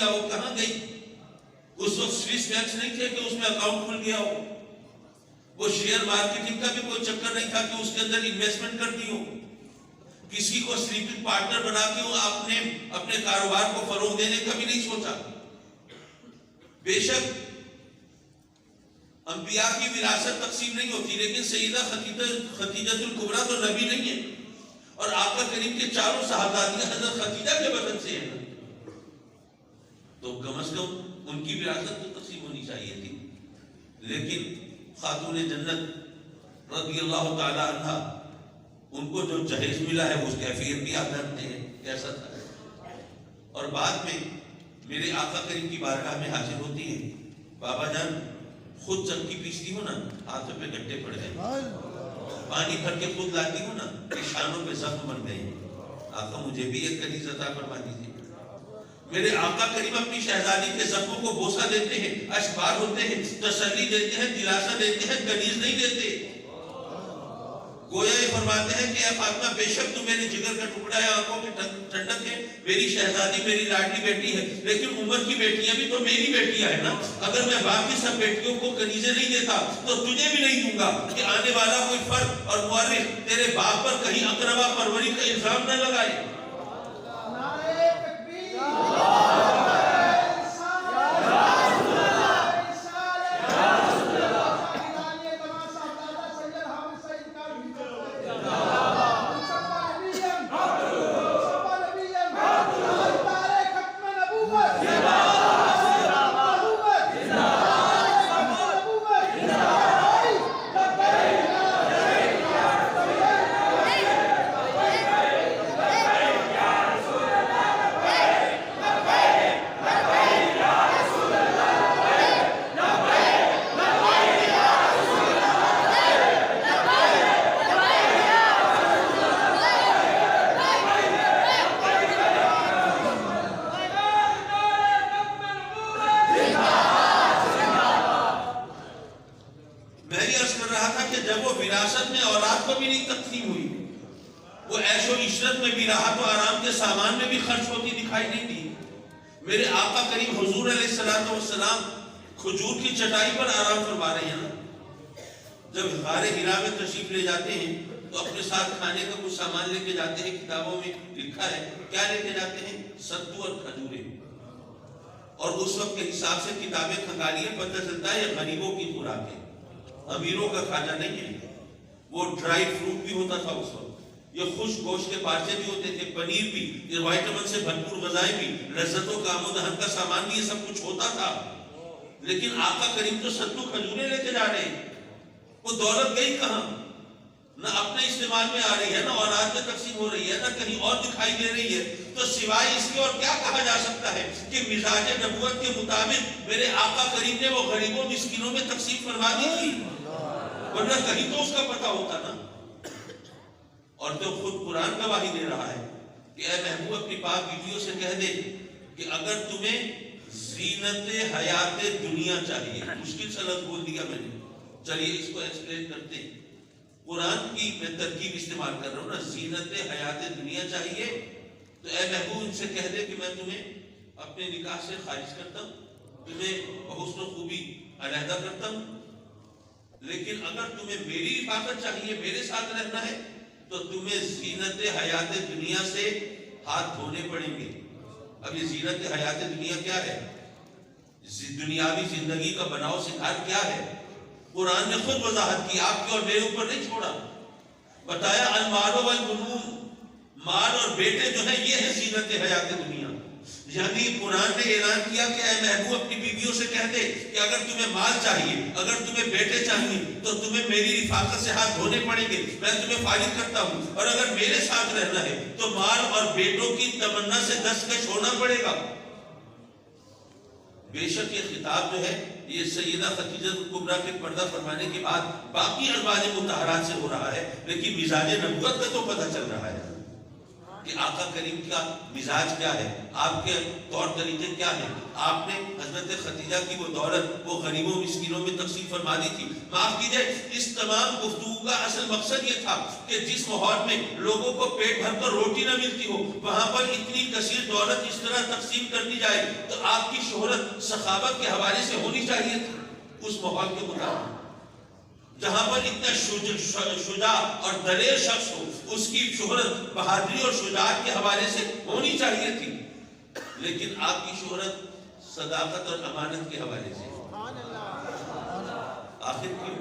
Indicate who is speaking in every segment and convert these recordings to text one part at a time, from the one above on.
Speaker 1: دیا، وہ کہاں گئی؟ اس وقت سوئس بینکس نہیں تھے کہ اس میں اکاؤنٹ کھل گیا ہو، وہ شیئر مارکیٹنگ کا بھی کوئی چکر نہیں تھا کہ اس کے اندر انویسٹمنٹ کرتی ہو، کسی کو سلیپنگ پارٹنر بنا کے آپ نے اپنے کاروبار کو فروغ دینے کا بھی نہیں سوچا۔ بے شک انبیاء کی وراثت تقسیم نہیں ہوتی، لیکن سیدہ خدیجہ الکبریٰ تو نبی نہیں ہے، اور آقا کریم کے چاروں صحابیات حضرت خدیجہ کے بدن سے ہیں، تو کم از کم ان کی وراثت تو تقسیم ہونی چاہیے تھی۔ لیکن خاتون جنت رضی اللہ تعالی عنہ، ان کو جو جہیز ملا ہے اس کیفیت بھی آپ جانتے ہیں کیسا تھا۔ اور بعد میں میرے آقا کریم کی بارگاہ میں حاضر ہوتی ہیں، بابا جان خود چکی پیستی ہو نا، ہاتھوں پہ گڈھے پڑ گئے، پانی بھر کے خود لاتی ہو نا، نشانوں پہ زخم بن گئے، آقا مجھے بھی ایک کنیز عطا فرما دیجیے۔ میرے آقا کریم اپنی شہزادی کے زخموں کو بوسہ دیتے ہیں، اشبار ہوتے ہیں، تسلی دیتے ہیں، دلاسا دیتے ہیں، کنیز نہیں دیتے۔ گویا یہ فرماتے ہیں کہ اے فاطمہ بے شک تو میرے جگر کا ٹکڑا ہے، آنکھوں کی ٹھنڈک ہے، میری شہزادی میری لاڈلی بیٹی ہے، لیکن عمر کی بیٹیاں بھی تو میری بیٹیاں ہیں نا، اگر میں باقی سب بیٹیوں کو کنیزیں نہیں دیتا تو تجھے بھی نہیں دوں گا، کہ آنے والا کوئی فرد اور مورخ تیرے باپ پر کہیں اقربا پروری کا الزام نہ لگائے۔ سامان میں بھی خرچ ہوتی دکھائی نہیں دی۔ میرے آقا کریم حضور علیہ السلام کھجور کی چٹائی پر آرام فرما رہے ہیں، جب غار حرا میں تشریف لے جاتے ہیں تو اپنے ساتھ کھانے کا کچھ سامان لے کے جاتے ہیں، کتابوں میں لکھا ہے کیا لے کے جاتے ہیں؟ ستو اور کھجوریں، اور اس وقت کے حساب سے کتابیں کھنگالی ہیں، پتہ چلتا ہے یہ غریبوں کی خوراک ہے، امیروں کا کھانا نہیں ہے۔ وہ ڈرائی فروٹ بھی ہوتا تھا اس وقت، یہ خوش گوشت کے پارچے بھی ہوتے تھے، پنیر بھی، یہ وائٹامن سے بھرپور غذائیں بھی، لذتوں کا آمد و دہن کا سامان بھی، یہ سب کچھ ہوتا تھا۔ لیکن آقا کریم تو ستو کھجوریں لے کے جا رہے ہیں، وہ دولت گئی کہاں؟ نہ اپنے استعمال میں آ رہی ہے، نہ اولاد میں تقسیم ہو رہی ہے، نہ کہیں اور دکھائی دے رہی ہے، تو سوائے اس کے اور کیا کہا جا سکتا ہے کہ مزاج نبوت کے مطابق میرے آقا کریم نے وہ غریبوں مسکینوں میں تقسیم فرما دی تھی، ورنہ کہیں تو اس کا پتہ ہوتا نا۔ اور جو خود قرآن گواہی دے رہا ہے کہ اے محبوب اپنی پاک بیویوں سے کہہ دے کہ اگر تمہیں زینت حیات دنیا چاہیے، مشکل سے لفظ بول دیا میں نے، چلیے اس کو ایکسپلین کرتے ہیں، قرآن کی میں ترکیب استعمال کر رہا ہوں نا، زینت حیات دنیا چاہیے تو اے محبوب ان سے کہہ دے کہ میں تمہیں اپنے نکاح سے خارج کرتا ہوں، تمہیں بحسن و خوبی علیحدہ کرتا ہوں، لیکن اگر تمہیں میری حفاظت چاہیے، میرے ساتھ رہنا ہے تو تمہیں زینت حیات دنیا سے ہاتھ دھونے پڑیں گے۔ اب یہ زینت حیات دنیا کیا ہے؟ دنیاوی زندگی کا بناؤ سکھار کیا ہے؟ قرآن نے خود وضاحت کی، آپ کے اور میرے اوپر نہیں چھوڑا، بتایا المال والبنون، مال اور بیٹے جو ہیں یہ ہے زینت حیات دنیا۔ یعنی قرآن نے اعلان کیا کہ اے محبوب اپنی بیویوں سے کہہ دے کہ اگر تمہیں مال چاہیے، اگر تمہیں بیٹے چاہیے تو تمہیں میری رفاقت سے ہاتھ دھونے پڑیں گے، میں تمہیں فارغ کرتا ہوں، اور اگر میرے ساتھ رہنا ہے تو مال اور بیٹوں کی تمنا سے دستکش ہونا پڑے گا۔ بے شک یہ خطاب جو ہے یہ سیدہ خدیجہ الکبریٰ کے پردہ فرمانے کے بعد باقی ازواج مطہرات سے ہو رہا ہے، لیکن مزاج نبوت کا تو پتہ چل رہا ہے۔ کہ آقا کریم کا مزاج کیا ہے، آپ کے طور طریقے کیا ہیں. آپ نے حضرت خدیجہ کی وہ دولت وہ غریبوں مسکینوں میں تقسیم فرما دی تھی. معاف کیجئے، اس تمام گفتگو کا اصل مقصد یہ تھا کہ جس ماحول میں لوگوں کو پیٹ بھر کر روٹی نہ ملتی ہو، وہاں پر اتنی کثیر دولت اس طرح تقسیم کر دی جائے تو آپ کی شہرت سخاوت کے حوالے سے ہونی چاہیے تھی. اس ماحول کے مطابق جہاں پر اتنا شجاع اور دلیر شخص ہو، اس کی شہرت بہادری اور شجاعت کے حوالے سے ہونی چاہیے تھی. لیکن آپ کی شہرت صداقت اور امانت کے حوالے سے. آخر کیوں؟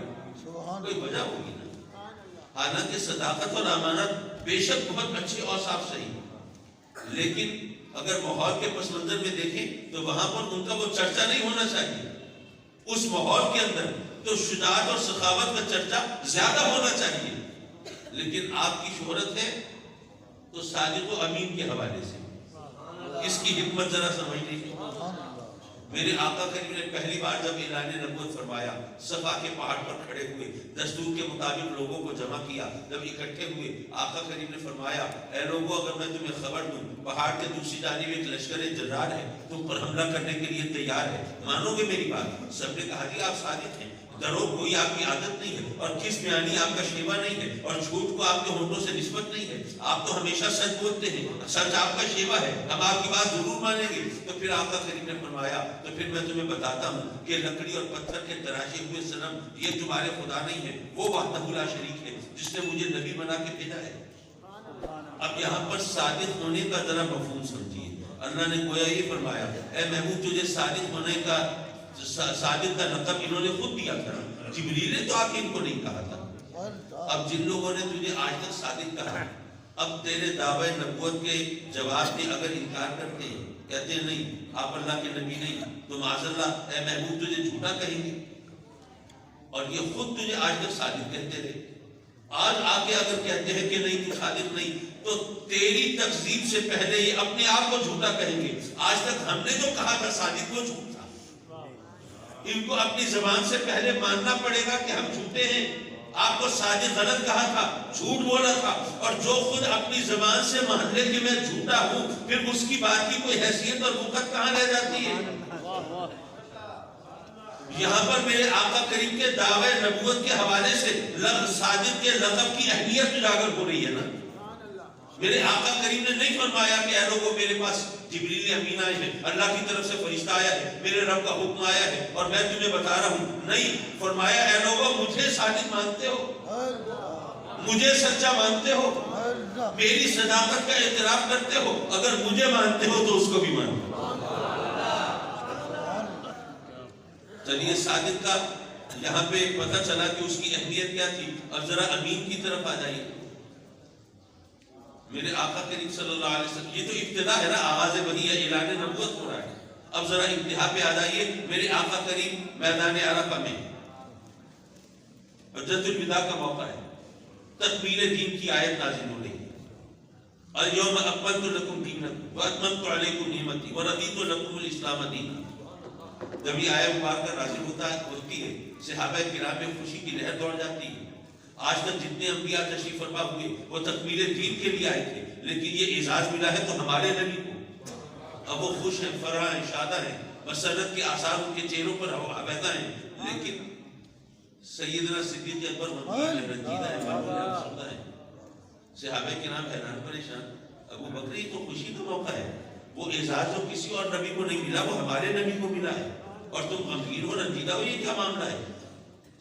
Speaker 1: کوئی وجہ ہوگی نا. حالانکہ صداقت اور امانت بے شک بہت اچھے اور صاف صحیح، لیکن اگر ماحول کے پس منظر میں دیکھیں تو وہاں پر ان کا وہ چرچا نہیں ہونا چاہیے. اس ماحول کے اندر تو شجاعت اور سخاوت کا چرچا زیادہ ہونا چاہیے. لیکن آپ کی شہرت ہے تو صادق و امین کے حوالے سے. اس کی حکمت ذرا سمجھنے کی. میرے آقا کریم نے پہلی بار جب اعلان نبوت فرمایا، صفا کے پہاڑ پر کھڑے ہوئے، دستور کے مطابق لوگوں کو جمع کیا. جب اکٹھے ہوئے، آقا کریم نے فرمایا، اے لوگوں، اگر میں تمہیں خبر دوں پہاڑ کے دوسری جانب ایک لشکر جرار ہے، تم پر حملہ کرنے کے لیے تیار ہے، مانو گے میری بات؟ سب نے کہا جی آپ صادق ہیں، دروغ کوئی آپ کی عادت نہیں ہے، اور کس بیانی آپ کا شیوا نہیں ہے، اور جھوٹ کو آپ کے ہونٹوں سے نسبت نہیں ہے. آپ تو ہمیشہ سچ بولتے ہیں، سچ آپ کا شیوا ہے، ہم آپ کی بات ضرور مانیں گے. تو پھر آقا کریم نے فرمایا، تو پھر میں تمہیں بتاتا ہوں کہ لکڑی اور پتھر کے تراشے ہوئے صنم یہ تمہارے خدا نہیں ہے، وہ وحدہ لا شریک ہے جس نے مجھے نبی بنا کے بھیجا ہے. اب یہاں پر صادق ہونے کا ذرا مفہوم سمجھیے. اللہ نے گویا یہ فرمایا، اے محبوب تجھے صادق ہونے کا صادق کا لقب انہوں نے خود دیا تھا، جبریل نے تو آ کے ان کو نہیں کہا تھا. اب جن لوگوں نے تجھے آج تک صادق کہا، اب تیرے دعوے نبوت کے جواب میں اگر انکار کرتے ہیں، کہتے ہیں نہیں آپ اللہ کے نبی نہیں، تو معاذ اللہ اے محبوب تجھے جھوٹا کہیں گے. اور یہ خود تجھے آج تک صادق کہتے رہے. آج آ کے اگر کہتے ہیں کہ نہیں تو صادق نہیں، تو تیری تکذیب سے پہلے یہ اپنے آپ کو جھوٹا کہیں گے. آج تک ہم نے جو کہا تھا صادق وہ جھوٹ تھا. ان کو اپنی زبان سے پہلے ماننا پڑے گا کہ ہم جھوٹے ہیں. آپ کو صادق غلط کہا تھا، جھوٹ بولا تھا، اور جو خود اپنی زبان سے مان لے کہ میں جھوٹا ہوں، پھر اس کی بات کی کوئی حیثیت اور وقت کہاں رہ جاتی ہے. یہاں پر میرے آقا کریم کے دعوے نبوت کے حوالے سے صادق کے لقب کی اہمیت اجاگر ہو رہی ہے نا. میرے آقا کریم نے نہیں فرمایا کہ اے لوگوں میرے پاس جبریل امین آئے ہیں، اللہ کی طرف سے فرشتہ آیا ہے، میرے رب کا حکم آیا ہے اور میں تمہیں بتا رہا ہوں. نہیں، فرمایا اے لوگوں مجھے صادق مانتے ہو، مجھے سچا مانتے ہو، میری صداقت کا اعتراف کرتے ہو، اگر مجھے مانتے ہو تو اس کو بھی مانتے ہو. چلیے صادق کا یہاں پہ پتہ چلا کہ اس کی اہمیت کیا تھی. اب ذرا امین کی طرف آ جائیے. میرے آقا کریم صلی اللہ علیہ وسلم، یہ تو ابتدا ہے نا، آغاز وحی ہے، اعلان نبوت ہو رہا ہے. اب ذرا انتہا پہ آ جائیے. میرے آقا کریم میدان عرفہ میں حجۃ الوداع کا موقع ہے، تکمیل دین کی آیت نازل ہو رہی ہے. اليوم اکملت لکم دینکم واتممت علیکم نعمتی ورضیت لکم الاسلام دینا. جب یہ آیت مبارکہ نازل ہوتی ہے، صحابہ کرام میں خوشی کی لہر دوڑ جاتی ہے. آج تک جتنے انبیاء تشریف فرما ہوئے وہ تکمیل دین کے لیے آئے تھے، لیکن یہ اعزاز ملا ہے تو ہمارے نبی کو. اب وہ خوش ہیں، فرح ہیں، شادہ ہیں، مسرت کے آثار ان کے چہروں پر آویزہ ہیں. لیکن سیدنا صدیق اکبر غمگین ہیں، رنجیدہ ہیں، معمول افسردہ ہیں. صحابہ کرام حیران پریشان. ابو بکر یہ تو خوشی کا موقع ہے، وہ اعزاز جو کسی اور نبی کو نہیں ملا وہ ہمارے نبی کو ملا ہے، اور تم غمگین ہو، رنجیدہ ہو، یہ کیا معاملہ ہے؟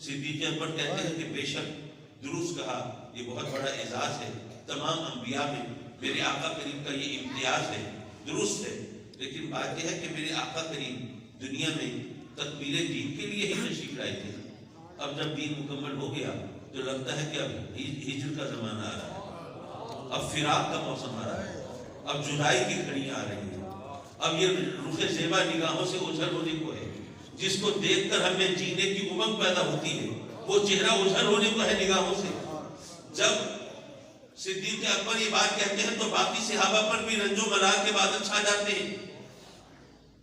Speaker 1: صدیق اکبر کہتے ہیں کہ بے شک درست کہا، یہ بہت بڑا اعزاز ہے. تمام انبیاء میں میرے آقا کریم کا یہ امتیاز ہے، درست ہے. لیکن بات یہ ہے کہ میرے آقا کریم دنیا میں تکمیل دین کے لیے ہی تشریف لائے تھے. اب جب دین مکمل ہو گیا تو لگتا ہے کہ اب ہجر کا زمانہ آ رہا ہے، اب فراق کا موسم آ رہا ہے، اب جدائی کی گھڑیاں آ رہی ہیں. اب یہ رخ زیبا نگاہوں سے اوجھل ہونے کو ہے، جس کو دیکھ کر ہمیں جینے کی امنگ پیدا ہوتی ہے، وہ چہرہ اوجھل ہونے کو ہے نگاہوں سے. جب صدیق اکبر یہ بات کہتے ہیں تو باقی صحابہ پر بھی رنج و ملال کے بادل چھا جاتے ہیں.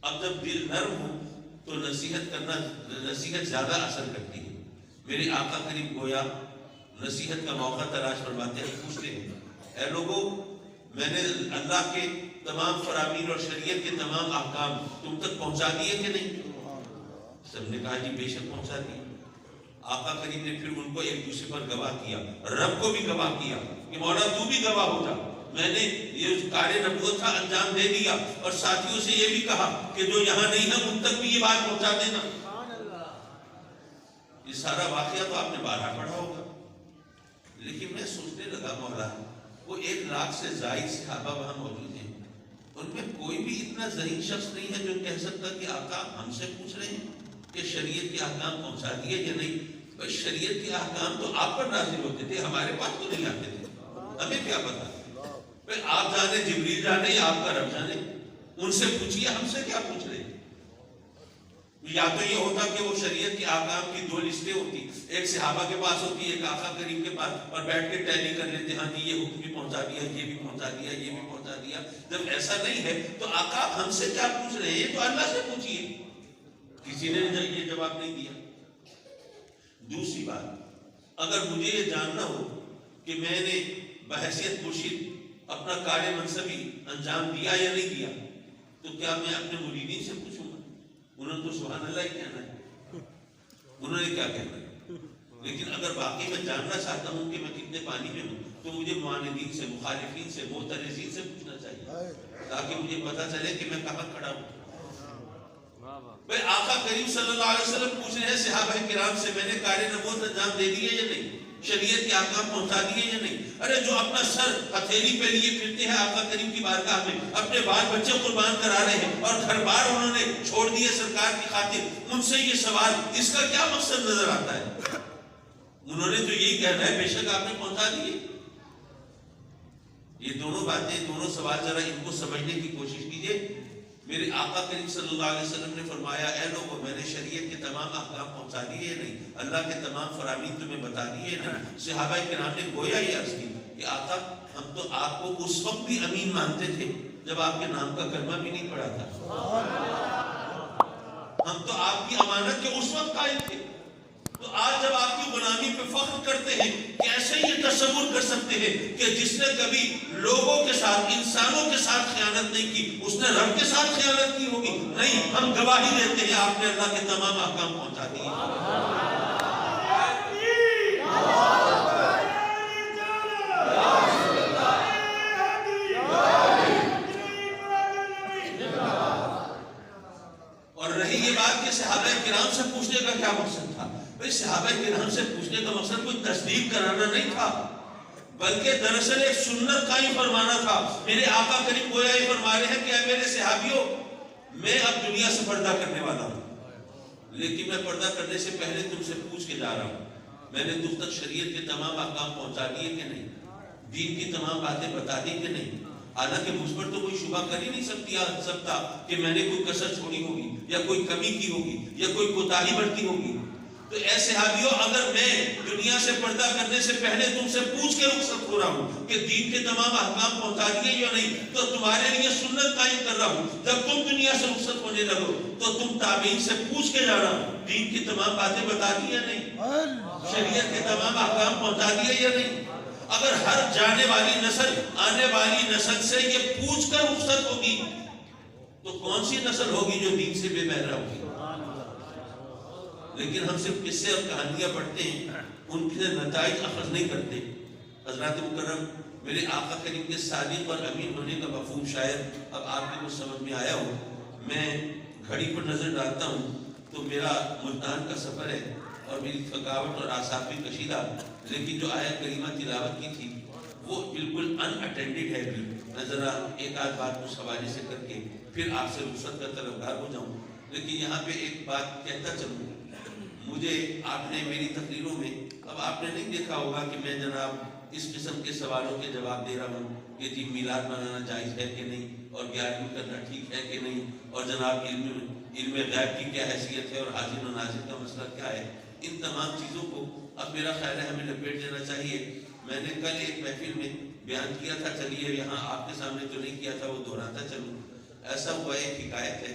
Speaker 1: اب جب دل نرم ہو تو نصیحت زیادہ اثر کرتی ہے. میرے آقا کریم گویا نصیحت کا موقع تلاش فرماتے ہیں، پوچھتے ہیں اے لوگوں میں نے اللہ کے تمام فرامین اور شریعت کے تمام احکام تم تک پہنچا دیے کہ نہیں؟ سب نے کہا جی بے شک پہنچا دیے۔ آقا کریم نے پھر ان کو ایک دوسرے پر گواہ کیا، رب کو بھی گواہ کیا کہ مولا تو بھی گواہ ہو جا، میں نے یہ کار نبوت کا انجام دے دیا، اور ساتھیوں سے یہ بھی کہا کہ جو یہاں نہیں ہے ان تک بھی یہ بات پہنچا دینا۔ یہ سارا واقعہ تو آپ نے بارہا پڑھا ہوگا، لیکن میں سوچنے لگا مولا وہ 1 لاکھ سے زائد صحابہ وہاں موجود ہیں، ان میں کوئی بھی اتنا ذہین شخص نہیں ہے جو کہہ سکتا کہ آقا ہم سے پوچھ رہے ہیں کہ شریعت کے احکام پہنچا دیے یا نہیں؟ بس شریعت کے احکام تو آپ پر نازل ہوتے تھے، ہمارے پاس تو نہیں آتے تھے، ہمیں کیا پتا؟ بھئی آپ جانے، جبریل جانے یا آپ کا رب جانے، ان سے پوچھئے، ہم سے کیا پوچھ رہے ہیں؟ یا تو یہ ہوتا کہ وہ شریعت کے احکام کی 2 لسٹیں ہوتی، ایک صحابہ کے پاس ہوتی، ایک آقا کریم کے پاس، اور بیٹھ کے ٹیلی کر لیتے، ہاں جی یہ حکم بھی پہنچا دیا، یہ بھی پہنچا دیا، یہ بھی پہنچا دیا۔ جب ایسا نہیں ہے تو آقا ہم سے کیا پوچھ رہے ہیں؟ تو اللہ سے پوچھئے۔ کسی نے یہ جواب نہیں دیا۔ دوسری بات، اگر مجھے یہ جاننا ہو کہ میں نے بحیثیت مرشد اپنا کار منصبی انجام دیا یا نہیں دیا، تو کیا میں اپنے مریدین سے پوچھوں گا؟ انہوں نے تو سبحان اللہ ہی کہنا ہے، انہوں نے کیا کہنا ہے؟ لیکن اگر باقی میں جاننا چاہتا ہوں کہ میں کتنے پانی میں ہوں، تو مجھے معاندین سے، مخالفین سے، معترضین سے پوچھنا چاہیے، تاکہ مجھے پتا چلے کہ میں کہاں کھڑا ہوں۔ بھئی آقا کریم صلی اللہ علیہ وسلم پوچھ رہے ہیں صحابہ کرام سے، میں نے کار نبوت انجام دے دیے یا نہیں؟ شریعت کے احکام پہنچا دیے یا نہیں؟ ارے جو اپنا سر ہتھیلی پہ لیے پھرتے ہیں آقا کریم کی بارگاہ میں، اپنے بال بچے قربان کرا رہے ہیں اور گھر بار انہوں نے چھوڑ دیے سرکار کی خاطر، ان سے یہ سوال، اس کا کیا مقصد نظر آتا ہے؟ انہوں نے تو یہی کہنا ہے بے شک آپ نے پہنچا دیے۔ یہ دونوں باتیں، دونوں سوال ذرا ان کو سمجھنے کی کوشش کیجئے۔ میرے آقا کریم صلی اللہ علیہ وسلم نے فرمایا، اے لوگوں میں نے شریعت کے تمام احکام پہنچا دیے نہیں، اللہ کے تمام فرامین تمہیں بتا دیے نہیں۔ صحابہ کرام نے گویا یہ عرض کی کہ آقا ہم تو آپ کو اس وقت بھی امین مانتے تھے جب آپ کے نام کا کلمہ بھی نہیں پڑا تھا، ہم تو آپ کی امانت کے اس وقت قائل تھے، تو آج جب آپ کی غلامی پہ فخر کرتے ہیں، کیسے یہ تصور کر سکتے ہیں کہ جس نے کبھی لوگوں کے ساتھ، انسانوں کے ساتھ خیانت نہیں کی، اس نے رب کے ساتھ خیانت کی ہوگی؟ نہیں، ہم گواہی دیتے ہیں آپ نے اللہ کے تمام احکام پہنچا دیے۔ اور رہی یہ بات کہ صحابہ کرام سے پوچھنے کا کیا مقصد تھا؟ بھئی صحابہ کرام سے پوچھنے کا مقصد کوئی تصدیق کرانا نہیں تھا، بلکہ دراصل ایک سنت قائم فرمانا تھا۔ میرے آقا کریم گویا یہ فرما رہے ہیں کہ اے میرے صحابیوں، میں اب دنیا سے پردہ کرنے والا ہوں، لیکن میں پردہ کرنے سے پہلے تم سے پوچھ کے جا رہا ہوں، میں نے تم تک شریعت کے تمام احکام پہنچا دیے کہ نہیں؟ دین کی تمام باتیں بتا دی کہ نہیں؟ حالانکہ مجھ پر تو کوئی شبہ کر ہی نہیں سکتا کہ میں نے کوئی کسر چھوڑی ہوگی یا کوئی کمی کی ہوگی یا کوئی کوتاہی برتی ہوگی۔ تو اے صحابیوں، اگر میں دنیا سے پردہ کرنے سے پہلے تم سے پوچھ کے رخصت ہو رہا ہوں کہ دین کے تمام احکام پہنچا دیے یا نہیں، تو تمہارے لیے سنت قائم کر رہا ہوں، جب تم دنیا سے رخصت ہونے لگو تو تم تابعین سے پوچھ کے جانا، دین کی تمام باتیں بتا دی یا نہیں؟ شریعت کے تمام احکام پہنچا دیے یا نہیں؟ اگر ہر جانے والی نسل آنے والی نسل سے یہ پوچھ کر رخصت ہوگی تو کون سی نسل ہوگی جو دین سے بے بہرہ ہوگی؟ لیکن ہم صرف قصے اور کہانیاں پڑھتے ہیں، ان کے نتائج اخذ نہیں کرتے۔ حضرات مکرم، میرے آقا کریم کے صادق اور امین ہونے کا مفہوم شاید اب آپ کو کچھ سمجھ میں آیا ہو۔ میں گھڑی پر نظر ڈالتا ہوں تو میرا ملتان کا سفر ہے اور میری تھکاوٹ اور اعصاب بھی کشیدہ، لیکن جو آیت کریمہ تلاوت کی تھی وہ بالکل ان اٹینڈڈ ہے بھی۔ میں ذرا ایک آدھ بات اس حوالے سے کر کے پھر آپ سے رخصت کا طلبگار ہو جاؤں، لیکن یہاں پہ ایک بات کہتا چلوں۔ مجھے آپ نے میری تقریروں میں، اب آپ نے نہیں دیکھا ہوگا کہ میں جناب اس قسم کے سوالوں کے جواب دے رہا ہوں کہ جی میلاد منانا جائز ہے کہ نہیں، اور 11ویں کرنا ٹھیک ہے کہ نہیں، اور جناب علم غیب کی کیا حیثیت ہے، اور حاضر و ناظر کا مسئلہ کیا ہے۔ ان تمام چیزوں کو اب میرا خیال ہے ہمیں لپیٹ دینا چاہیے۔ میں نے کل ایک محفل میں بیان کیا تھا، چلیے یہاں آپ کے سامنے جو نہیں کیا تھا وہ دہراتا چلوں۔ ایسا ہوا، ایک حکایت ہے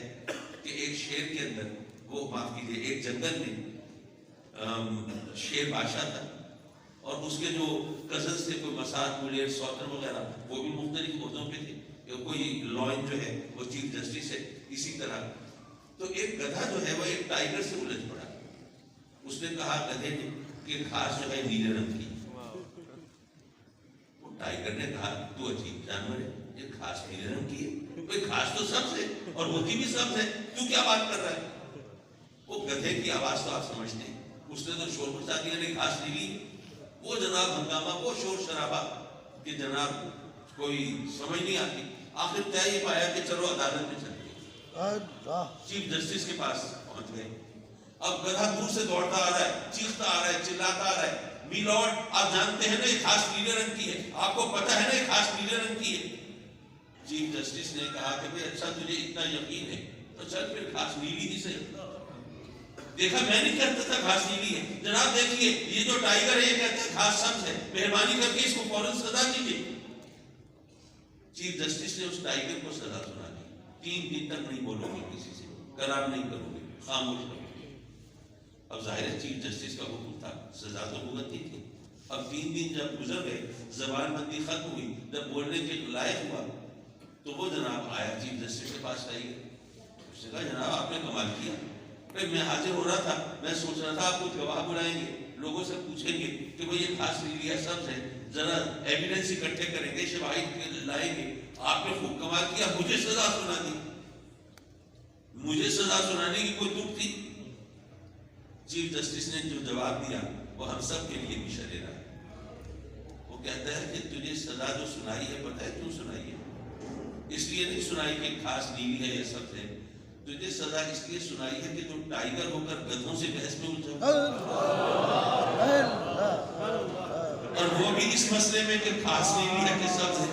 Speaker 1: کہ ایک شیر کے اندر، وہ معاف کیجیے، ایک جنگل میں شیر بادشاہ تھا، اور اس کے جو کزنس تھے کوئی مسعد ملیر سوتر وغیرہ وہ بھی مختلف عہدوں پہ تھے. کوئی لائن جو ہے وہ چیف جسٹس ہے اسی طرح. تو ایک گدھا جو ہے وہ ایک ٹائیگر سے الجھ پڑا. اس نے کہا گدھے نے کہ گھاس جو ہے نیلے رنگ کی. ٹائیگر نے کہا تو عجیب جانور ہے, یہ گھاس نیلے رنگ کی ہے, کوئی گھاس تو سبز ہے اور ہوتی بھی سبز ہے, تو کیا بات کر رہا ہے. وہ گدھے کی آواز تو آپ سمجھتے ہیں, اس نے تو شور مچا دیا نہیں گھاس نیلی. وہ جناب ہنگامہ, وہ شور شرابہ کہ جناب کوئی سمجھ نہیں آتی. آخر طے یہ پایا کہ چلو عدالت میں چلتے, چیف جسٹس کے پاس پہنچ گئے. اب گدھا دور سے دوڑتا آ رہا ہے, چیختا آ رہا ہے, چلاتا آ رہا ہے, می لارڈ آپ جانتے ہیں نا یہ گھاس نیلے رنگ کی ہے, آپ کو پتا ہے نا یہ گھاس نیلے رنگ کی ہے. چیف جسٹس نے کہا کہ بھئی اچھا تجھے اتنا یقین ہے تو چل پھر گھاس نیلی ہی صحیح. دیکھا میں نہیں کہتا تھا گھاس نیلی ہے. جناب دیکھیے یہ جو ٹائیگر ہے یہ کہتا ہے گھاس سبز ہے, مہربانی کر کے اس کو فوراً سزا دیجیے. چیف جسٹس نے اس ٹائیگر کو سزا سنا دی. 3 دن تک نہیں بولو گے کسی سے, کلام نہیں کرو گے, خاموش رہو گے. اب ظاہر ہے چیف جسٹس کا حکم تھا, سزا تو بھگتنی تھی. اب 3 دن جب گزر گئے, زبان بندی ختم ہوئی, جب بولنے کے لائق ہوا تو وہ جناب آیا چیف جسٹس کے پاس ٹائیگر. اس نے کہا جناب آپ نے کمال کیا, میں حاضر ہو رہا تھا, میں سوچ رہا تھا آپ کو گواہ بلائیں گے, لوگوں سے پوچھیں گے کہ بھئی یہ گھاس نیلی ہے سبز ہے, ذرا ایویڈنس اکٹھے کریں گے, شواہد لائیں گے. آپ نے خوب کمال کیا, مجھے سزا سنا دی. مجھے سزا سنانے کی کوئی دکھ تھی؟ چیف جسٹس نے جو جواب دیا وہ ہم سب کے لیے بھی شرح ہے. وہ کہتا ہے کہ تجھے سزا جو سنائی ہے پتہ ہے کیوں سنائی ہے؟ اس لیے نہیں سنائی کہ گھاس نیلی ہے یا سبز ہے, تجھے سزا اس لیے سنائی ہے کہ تم ٹائیگر ہو کر گدھوں سے بحث میں الجھا, اور وہ بھی اس مسئلے میں کہ گھاس نیلی ہے کہ سبز ہے.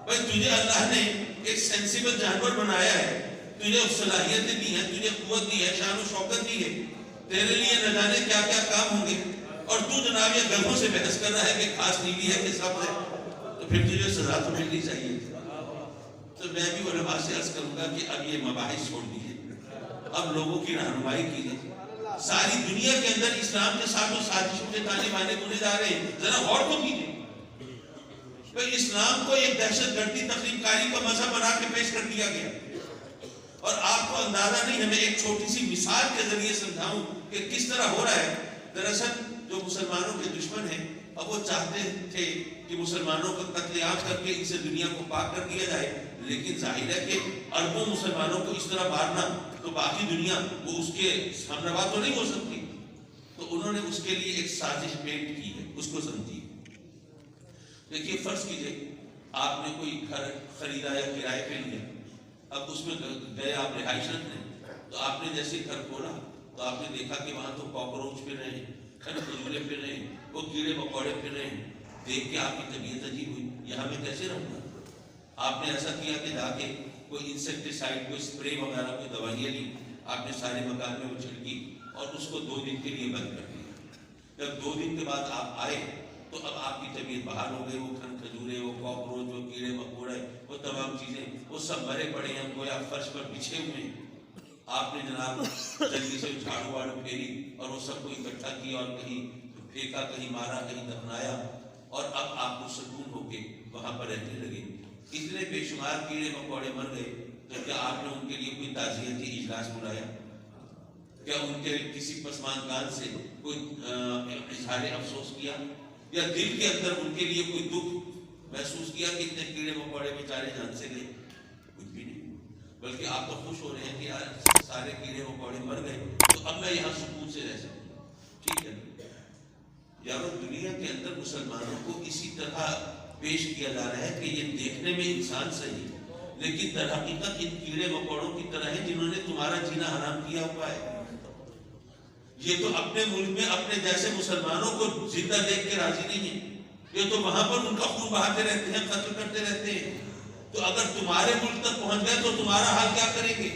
Speaker 1: بھائی تجھے اللہ نے ایک سینسیبل جانور بنایا ہے, تجھے صلاحیتیں دی ہیں, تجھے قوت دی ہے, شان و شوکت دی ہے, تیرے لیے نہ جانے کیا کیا کام ہوں گے, اور تو جناب یہ گدھوں سے بحث کر رہا ہے کہ گھاس نیلی ہے کہ سبز ہے, تو پھر تجھے سزا تو ملنی چاہیے. تو میں بھی علماء سے عرض کروں گا کہ اب یہ مباحث چھوڑ دیجیے, اب لوگوں کی رہنمائی کیجیے. ساری دنیا کے اندر اسلام کے ساتھ سازشوں کے تانے بانے بنے جا رہے ہیں, ذرا غور تو کیجیے. اسلام کو ایک دہشت گردی تخریب کاری کا مذہب بنا کے پیش کر دیا گیا, اور آپ کو اندازہ نہیں, ہمیں ایک چھوٹی سی مثال کے ذریعے سمجھاؤں کہ کس طرح ہو رہا ہے. دراصل جو مسلمانوں کے دشمن ہیں اب وہ چاہتے تھے کہ مسلمانوں کا قتل عام کر کے اسے دنیا کو پاک کر دیا جائے, لیکن ظاہر ہے کہ اربوں مسلمانوں کو اس طرح مارنا تو باقی دنیا وہ اس کے ہمنوا تو نہیں ہو سکتی. تو انہوں نے اس کے لیے ایک سازش پینٹ کی ہے, اس کو سمجھیے. دیکھیے فرض کیجئے آپ نے کوئی گھر خریدا یا کرائے پہ لیا, اب اس میں گئے آپ رہائش رکھنے, تو آپ نے جیسے گھر کھولا تو آپ نے دیکھا کہ وہاں تو کاکروچ پھر رہے ہیں, کھڑ کھجورے پھر رہے ہیں, وہ کیڑے مکوڑے پھر رہے ہیں. دیکھ کے آپ کی طبیعت عجیب ہوئی, یہاں میں کیسے رہوں گا. آپ نے ایسا کیا کہ جا کے کوئی انسیکٹیسائڈ, کوئی اسپرے وغیرہ, کوئی دوائیاں لی, آپ نے سارے مکان میں وہ چھڑکی اور اس کو 2 دن کے لیے بند کر دیا. جب 2 دن کے بعد آپ آئے تو اب آپ کی طبیعت بحال ہو گئی. وہ کھن کھجورے, وہ کاکروچ, وہ کیڑے مکوڑے, وہ تمام چیزیں وہ سب مرے پڑے ہیں, گویا فرش پر بچھے ہوئے ہیں. آپ نے جناب جلدی سے جھاڑو واڑو پھیری اور وہ سب کو اکٹھا کیا اور کہیں پھینکا, کہیں مارا, کہیں دفنایا, اور اب آپ کو سکون ہو کے وہاں پر رہنے لگے. اتنے بے شمار کیڑے مکوڑے مر گئے تو کیا آپ نے ان کے لیے کوئی تعزیتی اجلاس بلایا؟ کیا ان کے کسی پسماندگان سے کوئی اظہار افسوس کیا, یا دل کے اندر ان کے لیے کوئی دکھ محسوس کیا کہ اتنے کیڑے مکوڑے بیچارے جان سے گئے؟ کچھ بھی نہیں. بلکہ آپ تو خوش ہو رہے ہیں کہ یار سارے کیڑے مکوڑے مر گئے تو اب میں یہاں سکون سے رہ سکوں. ٹھیک ہے, یار دنیا کے اندر مسلمانوں کو اسی طرح پیش کیا جا رہا ہے کہ یہ دیکھنے میں انسان صحیح لیکن در حقیقت ان کیڑے مکوڑوں کی طرح ہے جنہوں نے تمہارا جینا حرام کیا ہوا ہے. یہ تو اپنے ملک میں اپنے جیسے مسلمانوں کو زندہ دیکھ کے راضی نہیں ہے, یہ تو وہاں پر ان کا خون بہاتے رہتے ہیں, قتل کرتے رہتے ہیں. تو اگر تمہارے ملک تک پہنچ گئے تو تمہارا حال کیا کریں گے؟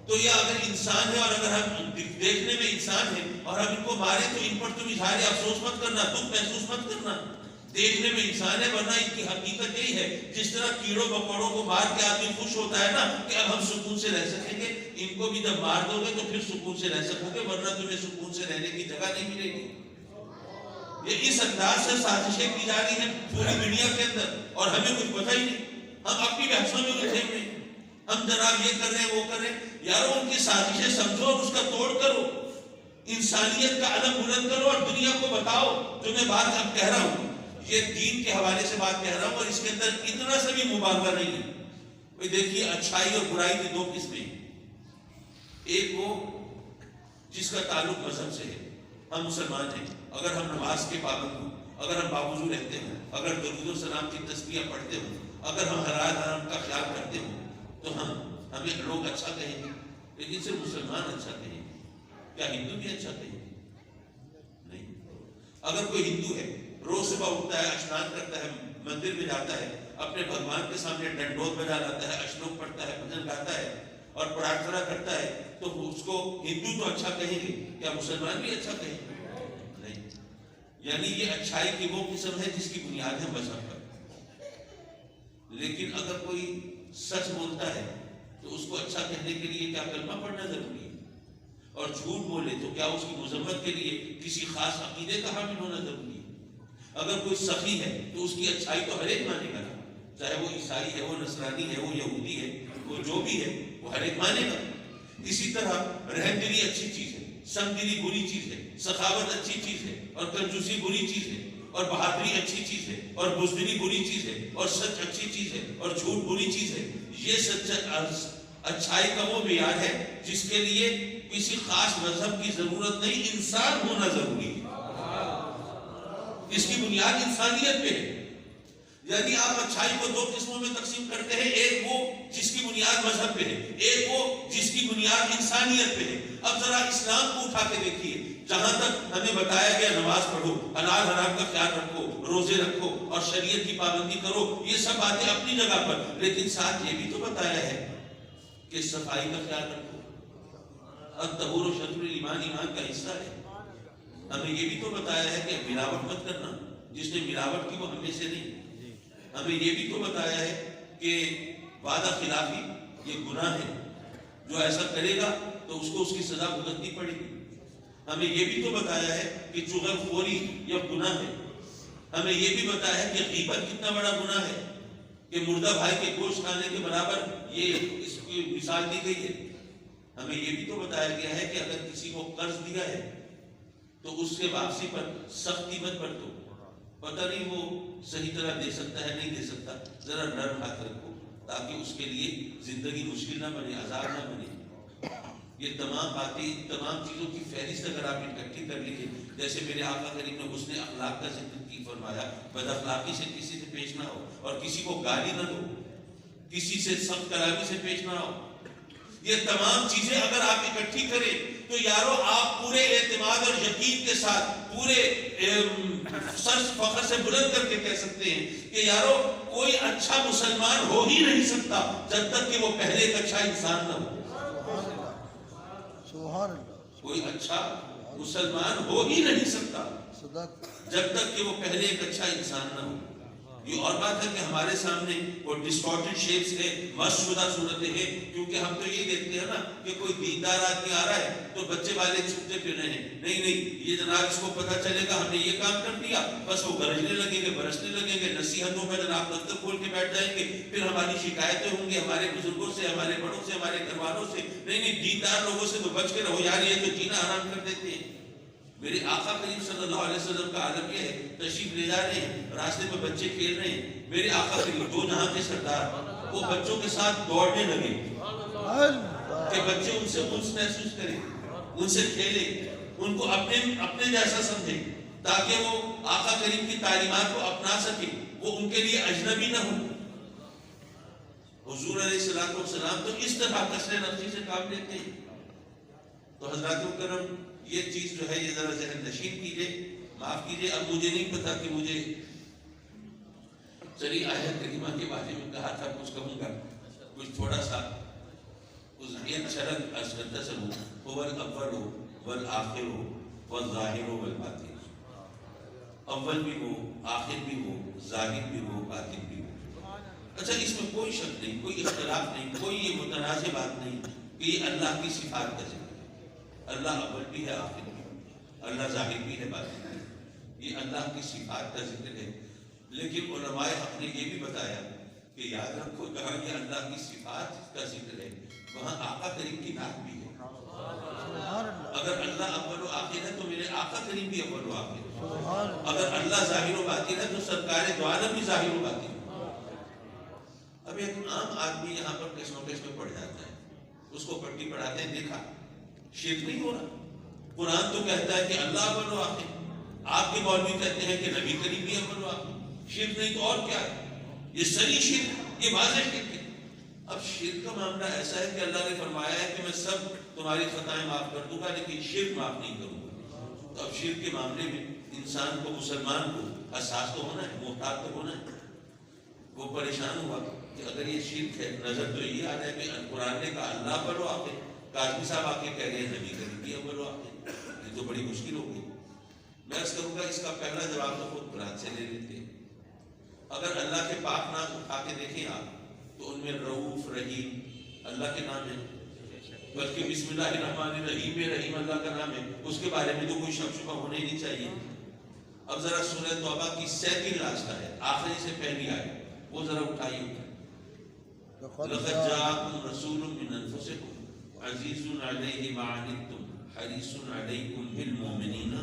Speaker 1: تو یہ اگر انسان ہے اور اگر ہم دیکھنے میں انسان ہے اور ہم ان کو مارے تو ان پر تم اظہار افسوس مت کرنا, دکھ محسوس مت کرنا. دیکھنے میں انسان ہے ورنہ ان کی حقیقت یہی ہے. جس طرح کیڑوں مکوڑوں کو مار کے آدمی خوش ہوتا ہے نا کہ اب ہم سکون سے رہ سکیں گے, ان کو بھی جب مار دو گے تو پھر سکون سے رہ سکو گے, ورنہ تمہیں سکون سے رہنے کی جگہ نہیں ملے گی. یہ اس انداز سے سازشیں کی جا رہی ہیں پوری دنیا کے اندر اور ہمیں کچھ پتہ ہی نہیں. ہم اپنی بحثوں میں الجھے ہوئے ہیں. ہم جناب یہ کر رہے ہیں وہ کر رہے ہیں. یارو ان کی سازشیں سمجھو اور اس کا توڑ کرو. انسانیت کا علم بلند کرو اور دنیا کو بتاؤ. جو میں بات اب کہہ رہا ہوں یہ دین کے حوالے سے بات کہہ رہا ہوں اور اس کے اندر اتنا سا بھی مبالغہ نہیں ہے. بھئی دیکھیے اچھائی اور برائی کی دو قسمیں ہیں. ایک وہ جس کا تعلق مذہب سے ہے. ہم مسلمان ہیں, اگر ہم نماز کے پابند ہوں, اگر ہم باوضو رہتے ہوں, اگر درود و سلام کی تسبیح پڑھتے ہوں, اگر ہم حلال حرام کا خیال کرتے ہوں تو ہمیں لوگ اچھا کہیں گے. لیکن صرف مسلمان اچھا کہیں گے, کیا ہندو بھی اچھا کہیں گے؟ نہیں. اگر کوئی ہندو ہے, روز صبح اٹھتا ہے, اشنان کرتا ہے, مندر میں جاتا ہے, اپنے بھگوان کے سامنے ڈنڈوت بجا لاتا ہے, اشلوک پڑھتا ہے, بھجن گاتا ہے اور پرارتھنا کرتا ہے, تو اس کو ہندو تو اچھا کہیں گے, کیا مسلمان بھی اچھا کہیں گے؟ نہیں. یعنی یہ اچھائی کی وہ قسم ہے جس کی بنیاد ہے مذہب پر. لیکن اگر کوئی سچ بولتا ہے تو اس کو اچھا کہنے کے لیے کیا کلمہ پڑھنا ضروری ہے؟ اور جھوٹ بولے تو کیا اس کی مذمت کے لیے کسی خاص عقیدے کا حامل ہونا ضروری ہے؟ اگر کوئی سخی ہے تو اس کی اچھائی تو ہر ایک مانے گا, چاہے وہ عیسائی ہے, وہ نصرانی ہے, وہ یہودی ہے, وہ جو بھی ہے وہ ہر ایک مانے گا. اسی طرح رحم دلی اچھی چیز ہے, سنگ دلی بری چیز ہے, سخاوت اچھی چیز ہے اور کنجوسی بری چیز ہے, اور بہادری اچھی چیز ہے اور بزدلی بری چیز ہے, اور سچ اچھی چیز ہے اور جھوٹ بری چیز ہے. یہ سچ اچھائی کا وہ معیار ہے جس کے لیے کسی خاص مذہب کی ضرورت نہیں, انسان ہونا ضروری ہے. اس کی بنیاد انسانیت پہ ہے. یعنی آپ اچھائی کو دو قسموں میں تقسیم کرتے ہیں, ایک وہ جس کی بنیاد مذہب پہ ہے, ایک وہ جس کی بنیاد انسانیت پہ ہے. اب ذرا اسلام کو اٹھا کے دیکھیے, جہاں تک ہمیں بتایا گیا نماز پڑھو, حلال حرام کا خیال رکھو, روزے رکھو اور شریعت کی پابندی کرو, یہ سب باتیں اپنی جگہ پر, لیکن ساتھ یہ بھی تو بتایا ہے کہ صفائی کا خیال رکھو. الطہور و شطر الایمان, ایمان کا حصہ ہے. ہمیں یہ بھی تو بتایا ہے کہ ملاوٹ مت کرنا, جس نے ملاوٹ کی وہ ہمیں سے نہیں. ہمیں یہ بھی تو بتایا ہے کہ وعدہ خلافی یہ گناہ ہے, جو ایسا کرے گا تو اس کو اس کی سزا بھگتنی پڑے گی. ہمیں یہ بھی تو بتایا ہے کہ چغل خوری یہ گناہ ہے. ہمیں یہ بھی بتایا ہے کہ غیبت کتنا بڑا گناہ ہے, کہ مردہ بھائی کے گوشت کھانے کے برابر یہ اس کی مثال دی گئی ہے. ہمیں یہ بھی تو بتایا گیا ہے کہ اگر کسی کو قرض دیا ہے تو اس کے واپسی پر سختی مت برتو. پتہ نہیں وہ صحیح طرح دے سکتا ہے نہیں دے سکتا, ذرا نرم ہاتھ رکھو تاکہ اس کے لیے زندگی مشکل نہ بنے, عذاب نہ بنے. یہ تمام باتیں, تمام چیزوں کی فہرست اگر آپ اکٹھی کر لیجیے, جیسے میرے آقا کریم نے حسن اخلاق کا ذکر کی, فرمایا بد اخلاقی سے کسی سے پیش نہ ہو اور کسی کو گالی نہ دو, کسی سے سخت کلامی سے پیش نہ ہو. یہ تمام چیزیں اگر آپ اکٹھی کریں تو یارو آپ پورے اعتماد اور یقین کے ساتھ پورے سر فخر سے بلند کر کے کہہ سکتے ہیں کہ یارو کوئی اچھا مسلمان ہو ہی نہیں سکتا جب تک کہ وہ پہلے ایک اچھا انسان نہ ہو. کوئی اچھا مسلمان ہو ہی نہیں سکتا جب تک کہ وہ پہلے ایک اچھا انسان نہ ہو. یہ اور بات ہے کہ ہمارے سامنے وہ ڈسٹورٹڈ شیپس ہے, مست شدہ صورتیں ہیں, کیونکہ ہم تو یہ دیکھتے ہیں نا کہ کوئی دیندار آدمی آ رہا ہے تو بچے والے چھپتے پھر رہے ہیں, نہیں یہ جناب اس کو پتہ چلے گا ہم نے یہ کام کر دیا, بس وہ گرجنے لگیں گے, برسنے لگیں گے, نصیحتوں میں جناب دفتر کھول کے بیٹھ جائیں گے, پھر ہماری شکایتیں ہوں گی ہمارے بزرگوں سے, ہمارے بڑوں سے, ہمارے گھر والوں سے. نہیں دیندار لوگوں سے تو بچ کے رہو یار, یہ تو جینا حرام کر دیتے ہیں. میرے آقا کریم صلی اللہ علیہ وسلم کا عالم یہ ہے, تشریف لے جا رہے ہیں, راستے میں بچے کھیل رہے ہیں, میرے آقا کریم دو جہاں کے سردار وہ بچوں کے ساتھ دوڑنے لگے کہ بچے ان سے انس محسوس کریں, ان سے کھیلیں, ان کو اپنے جیسا سمجھیں, تاکہ وہ آقا کریم کی تعلیمات کو اپنا سکیں, وہ ان کے لیے اجنبی نہ ہوں. حضور علیہ السلام تو اس طرح کثرت نفسی سے کام لیتے ہیں. تو حضرات کرم یہ چیز جو ہے یہ ذرا ذہن نشین کیجئے, معاف کیجئے. اب مجھے نہیں پتا کہ مجھے چلی آیت کریمہ کے بارے میں کہا تھا, کچھ کہوں گا, کچھ تھوڑا سا اس ایک شرط عرض کرتا چلوں. هو الاول والآخر والظاہر والباطن, اول بھی ہو, آخر بھی ہو, ظاہر بھی ہو, باطن بھی ہو. اچھا اس میں کوئی شک نہیں, کوئی اختلاف نہیں, کوئی یہ متنازع بات نہیں کہ یہ اللہ کی صفات کا ذکر ہے. اللہ اول بھی ہے, آخر بھی ہے, اللہ ظاہر بھی ہے, باطن بھی ہے. یہ اللہ کی صفات کا ذکر ہے، لیکن علماء حق نے یہ بھی بتایا کہ یاد رکھو کہاں یہ اللہ کی صفات کا ذکر ہے وہاں آقا کریم کی نعت بھی ہے۔ اگر اللہ اول و آخر ہے تو میرے آقا کریم بھی اول و آخر ہے، اگر اللہ ظاہر و باطن ہے تو سرکار دو عالم بھی ظاہر و باطن ہے۔ اب ایک عام آدمی یہاں پر کس نوٹس میں پڑھ جاتا ہے، اس کو پٹی پڑھاتے ہیں، دیکھا شرک نہیں ہو رہا، قرآن تو کہتا ہے کہ اللہ اول و آخر، آپ کے مولوی کہتے ہیں کہ نبی کریم بھی اول و آخر، شرک نہیں تو اور کیا ہے؟ یہ صریح شرک، یہ واضح شرک ہے۔ اب شرک کا معاملہ ایسا ہے کہ اللہ نے فرمایا ہے کہ میں سب تمہاری خطائیں معاف کر دوں گا لیکن شرک معاف نہیں کروں گا۔ تو اب شرک کے معاملے میں انسان کو، مسلمان کو حساس تو ہونا ہے، محتاط تو ہونا ہے۔ وہ پریشان ہوا کہ اگر یہ شرک ہے، نظر تو یہ آ رہا ہے کہ قرآن نے کہا اللہ اول و آخر، کاظمی صاحب آ کے کہہ رہے ہیں نبی کریم بھی اول و آخر، یہ تو بڑی مشکل ہو گئی۔ میں عرض کروں گا اس کا پہلا جواب تو خود قرآن سے لے لیتے ہیں۔ اگر اللہ کے پاک نام اٹھا کے دیکھیں آپ تو ان میں رؤوف، رحیم اللہ کے نام ہیں، بلکہ بسم اللہ الرحمن الرحیم میں رحیم اللہ کا نام ہے، اس کے بارے میں تو کوئی شک شبہ ہونے ہی نہیں چاہیے۔ اب ذرا سورہ توبہ کی 37 راستہ ہے، آخری سے پہلی آئے وہ ذرا اٹھائیے۔ لقد جاءکم رسول من انفسکم عزیز علیہ ما عنتم حریص علیکم بالمؤمنین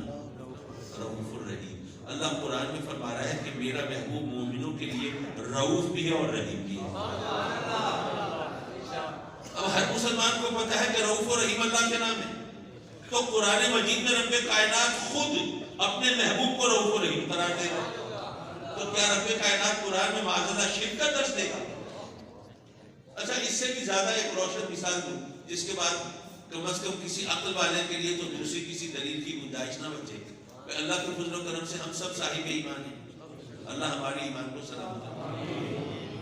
Speaker 1: رؤوف الرحیم۔ اللہ قرآن میں فرما رہا ہے کہ میرا محبوب مومنوں کے لیے رؤوف بھی ہے اور رحیم بھی ہے۔ اب ہر مسلمان کو پتا ہے کہ رؤوف و رحیم اللہ کے نام ہے، تو قرآن مجید میں رب کائنات خود اپنے محبوب کو رؤوف و رحیم قرار دے گا، تو کیا رب کائنات قرآن میں معاذ اللہ شرک کا درس دے گا؟ اچھا اس سے بھی زیادہ ایک روشن مثال دوں جس کے بعد کم از کم کسی عقل والے کے لیے تو دوسری کسی دلیل کی گنجائش نہ بچے کہ اللہ کے فضل و کرم سے ہم سب صاحب ایمان ہیں، اللہ ہمارے ایمان کو سلامت رکھے۔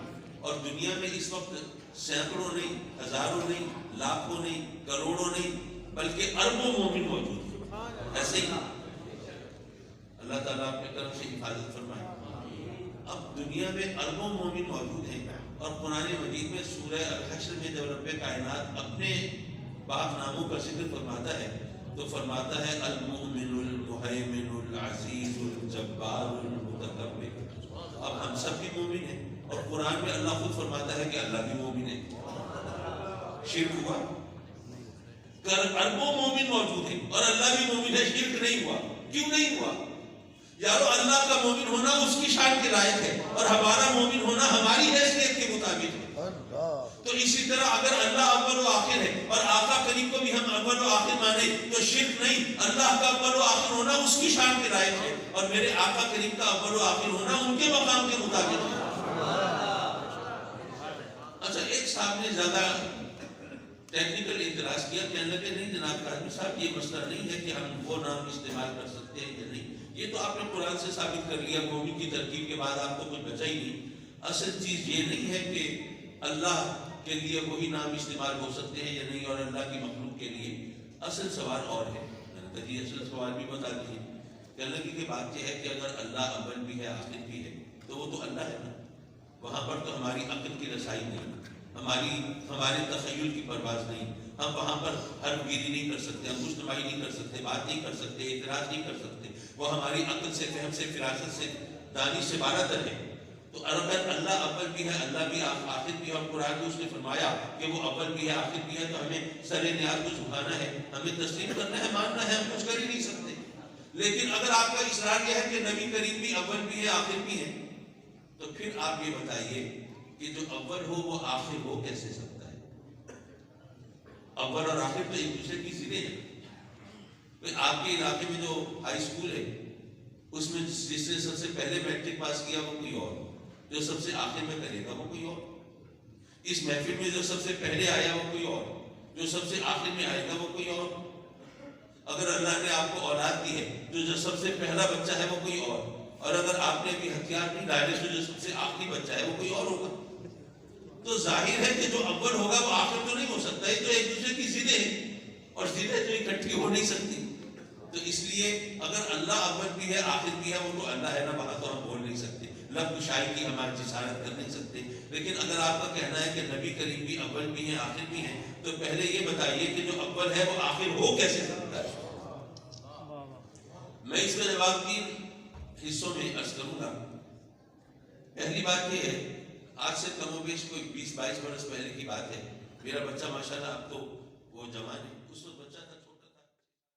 Speaker 1: اور دنیا میں اس وقت سینکڑوں نہیں، ہزاروں نہیں، لاکھوں نہیں، کروڑوں نہیں، بلکہ اربوں مومن موجود ہیں، ایسے ہی اللہ تعالیٰ اپنے کرم سے حفاظت فرمائے۔ اب دنیا میں اربوں مومن موجود ہیں اور قرآن مجید میں سورہ الحشر میں جب رب کائنات اپنے پاک ناموں کا ذکر فرماتا ہے تو فرماتا ہے المؤمن المہیمن العزیز الجبار المتکبر۔ اب ہم سب بھی مومن ہیں اور قرآن میں اللہ خود فرماتا ہے کہ اللہ بھی مومن ہے۔ شرک ہوا؟ اربوں مومن موجود ہیں اور اللہ بھی مومن ہے، شرک نہیں ہوا۔ کیوں نہیں ہوا؟ یارو اللہ کا مومن ہونا اس کی شان کے لائق ہے اور ہمارا مومن ہونا ہماری حیثیت کے مطابق ہے۔ تو اسی طرح اگر اللہ اول و آخر ہے اور آقا کریم کو بھی ہم اول و آخر مانے تو شرک نہیں، اللہ کا اول و آخر ہونا اس کی شان کے لائق ہے اور میرے آقا کریم کا اول و آخر ہونا ان کے مقام کے مطابق ہے۔ اچھا ایک صاحب نے زیادہ ٹیکنیکل اعتراض کیا، کہنے لگے نہیں جناب کاظمی صاحب یہ مسئلہ نہیں ہے کہ ہم وہ نام استعمال کر سکتے ہیں یا نہیں، یہ تو آپ نے قرآن سے ثابت کر لیا، مومن کی ترکیب کے بعد آپ کو کچھ بچا ہی نہیں۔ اصل چیز یہ نہیں ہے کہ اللہ کے لیے وہی نام استعمال ہو سکتے ہیں یا نہیں اور اللہ کی مخلوق کے لیے، اصل سوال اور ہے۔ میں نے کہا جی اصل سوال بھی بتا دیجیے۔ کہنے لگے کہ بات یہ ہے کہ اگر اللہ اول بھی ہے آخر بھی ہے تو وہ تو اللہ ہے نا، وہاں پر تو ہماری عقل کی رسائی نہیں، ہمارے تخیل کی پرواز نہیں، ہم وہاں پر حرف گیری نہیں کر سکتے، ہم گفتمائی نہیں کر سکتے، بات نہیں کر سکتے، اعتراض نہیں کر سکتے، وہ ہماری عقل سے، فہم سے، فراست سے، دانی سے بارہ تر ہے۔ تو اگر اللہ اول بھی ہے، اللہ بھی آخر بھی ہے اور قرآن میں اس نے فرمایا کہ وہ اول بھی ہے آخر بھی ہے، تو ہمیں سر نیاز کو جھکانا ہے، ہمیں تسلیم کرنا ہے، ماننا ہے، ہم کچھ کر ہی نہیں سکتے۔ لیکن اگر آپ کا اصرار یہ ہے کہ نبی کریم بھی اول بھی ہے آخر بھی ہے تو پھر آپ یہ بتائیے کہ جو اول ہو وہ آخر ہو کیسے سکتا ہے؟ اول اور آخر تو ایک دوسرے کی ضدیں ہیں۔ آپ کے علاقے میں جو ہائی اسکول ہے اس میں جس نے سب سے پہلے میٹرک پاس کیا وہ کوئی اور، جو سب سے آخر میں کرے گا وہ کوئی اور، اس محفل میں جو سب سے پہلے آیا وہ کوئی اور، جو سب سے آخر میں آئے گا وہ کوئی اور۔ اگر اللہ نے آپ کو اولاد دی ہے جو سب سے پہلا بچہ ہے وہ کوئی اور اگر آپ نے بھی ہتھیار نہیں ڈالے تو جو سب سے آخری بچہ ہے وہ کوئی اور ہوگا۔ تو ظاہر ہے کہ جو اول ہوگا وہ آخر تو نہیں ہو سکتا، یہ تو ایک دوسرے کی ضدیں ہیں اور ضدیں تو اکٹھی ہو نہیں سکتی۔ تو اس لیے اگر اللہ اول بھی ہے آخر بھی ہے وہ تو اللہ ہے نا، وہاں تو ہم بول نہیں سکتے، لب گشائی کی ہماری جسارت کر نہیں سکتے۔ لیکن اگر آپ کا کہنا ہے کہ نبی کریم بھی اول بھی ہیں آخر بھی ہیں تو پہلے یہ بتائیے کہ جو اول ہے وہ آخر ہو کیسے سکتا ہے؟ میں اس کا جواب کی حصوں میں عرض کروں گا۔ پہلی بات یہ ہے، آج سے کم و بیش کوئی 20-22 برس پہلے کی بات ہے، میرا بچہ ماشاءاللہ اب تو وہ جوان ہے،